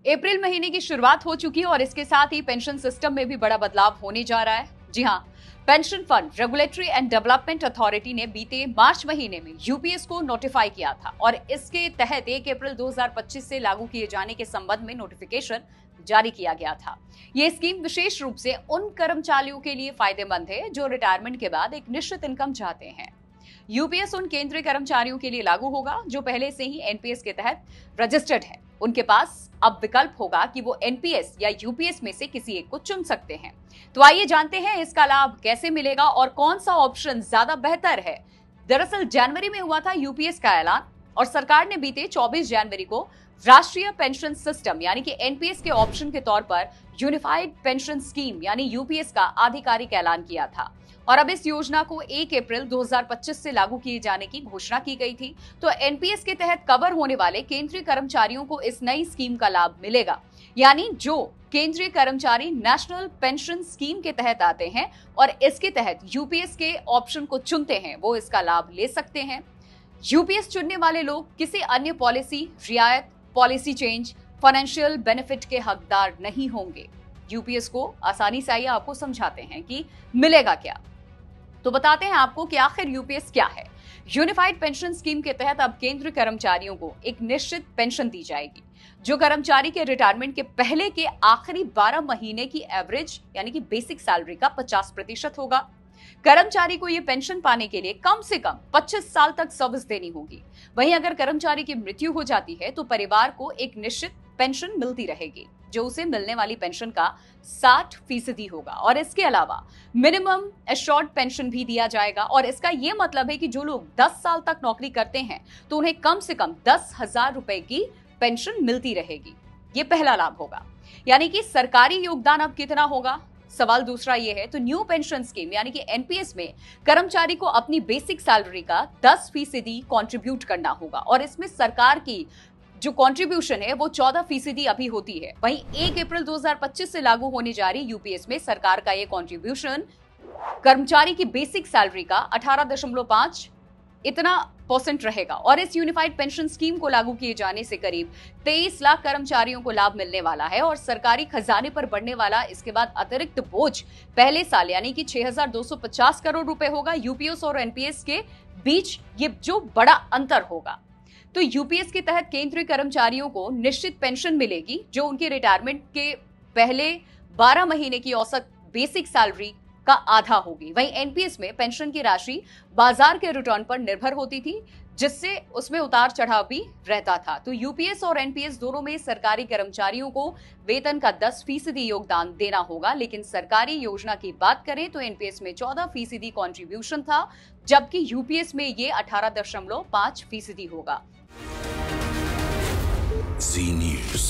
अप्रैल महीने की शुरुआत हो चुकी है और इसके साथ ही पेंशन सिस्टम में भी बड़ा बदलाव होने जा रहा है। जी हां, pension fund regulatory and development authority ने बीते मार्च महीने में यूपीएस को नोटिफाई किया था और इसके तहत 1 अप्रैल 2025 से लागू किए जाने के संबंध में नोटिफिकेशन जारी किया गया था। ये स्कीम विशेष रूप से उन कर्मचारियों के लिए फायदेमंद है जो रिटायरमेंट के बाद एक निश्चित इनकम चाहते हैं। यूपीएस उन केंद्रीय कर्मचारियों के लिए लागू होगा जो पहले से ही एनपीएस के तहत रजिस्टर्ड है। उनके पास अब विकल्प होगा कि वो एनपीएस या यूपीएस में से किसी एक को चुन सकते हैं। तो आइए जानते हैं इसका लाभ कैसे मिलेगा और कौन सा ऑप्शन ज्यादा बेहतर है। दरअसल जनवरी में हुआ था यूपीएस का ऐलान और सरकार ने बीते 24 जनवरी को राष्ट्रीय पेंशन सिस्टम यानी कि एनपीएस के ऑप्शन के तौर पर यूनिफाइड पेंशन स्कीम यानी यूपीएस का आधिकारिक ऐलान किया था और अब इस योजना को 1 अप्रैल 2025 से लागू किए जाने की घोषणा की गई थी। तो एनपीएस के तहत कवर होने वाले केंद्रीय कर्मचारियों को इस नई स्कीम का लाभ मिलेगा, यानी जो केंद्रीय कर्मचारी नेशनल पेंशन स्कीम के तहत आते हैं और इसके तहत यूपीएस के ऑप्शन को चुनते हैं वो इसका लाभ ले सकते हैं। यूपीएस चुनने वाले लोग किसी अन्य पॉलिसी, रियायत, पॉलिसी चेंज, फाइनेंशियल बेनिफिट के हकदार नहीं होंगे। यूपीएस को आसानी से आइए आपको समझाते हैं कि मिलेगा क्या। तो बताते हैं आपको कि आखिर यूपीएस क्या है। यूनिफाइड पेंशन स्कीम के तहत अब केंद्रीय कर्मचारियों को एक निश्चित पेंशन दी जाएगी जो कर्मचारी के रिटायरमेंट के पहले के आखिरी 12 महीने की एवरेज यानी कि बेसिक सैलरी का 50% होगा। कर्मचारी को यह पेंशन पाने के लिए कम से कम 25 साल तक सर्विस देनी होगी। वहीं अगर कर्मचारी की मृत्यु हो जाती है तो परिवार को एक निश्चित पेंशन मिलती रहेगी जो उसे मिलने वाली पेंशन का 60% होगा और इसके अलावा मिनिमम एश्योर्ड पेंशन भी दिया जाएगा। और इसका यह मतलब है कि जो लोग 10 साल तक नौकरी करते हैं तो उन्हें कम से कम 10,000 रुपए की पेंशन मिलती रहेगी। ये पहला लाभ होगा। यानी कि सरकारी योगदान अब कितना होगा? सवाल दूसरा ये है। तो न्यू पेंशन स्कीम यानी कि एनपीएस में कर्मचारी को अपनी बेसिक सैलरी का 10% कंट्रीब्यूट करना होगा और इसमें सरकार की जो कंट्रीब्यूशन है वो 14% अभी होती है। वहीं 1 अप्रैल 2025 से लागू होने जा रही यूपीएस में सरकार का ये कंट्रीब्यूशन कर्मचारी की बेसिक सैलरी का 18.5 इतना % रहेगा और इस यूनिफाइड पेंशन स्कीम को लागू किए जाने से करीब 23 लाख कर्मचारियों को लाभ मिलने वाला है और सरकारी खजाने पर बढ़ने वाला इसके बाद अतिरिक्त बोझ पहले साल यानी कि 6,250 करोड़ रुपए होगा। यूपीएस और एनपीएस के बीच ये जो बड़ा अंतर होगा। तो यूपीएस के तहत केंद्रीय कर्मचारियों को निश्चित पेंशन मिलेगी जो उनके रिटायरमेंट के पहले 12 महीने की औसत बेसिक सैलरी का आधा होगी। वहीं एनपीएस में पेंशन की राशि बाजार के रिटर्न पर निर्भर होती थी जिससे उसमें उतार चढ़ाव भी रहता था। तो यूपीएस और एनपीएस दोनों में सरकारी कर्मचारियों को वेतन का 10% योगदान देना होगा, लेकिन सरकारी योजना की बात करें तो एनपीएस में 14% कंट्रीब्यूशन था जबकि यूपीएस में ये 18.5% होगा। Zee News।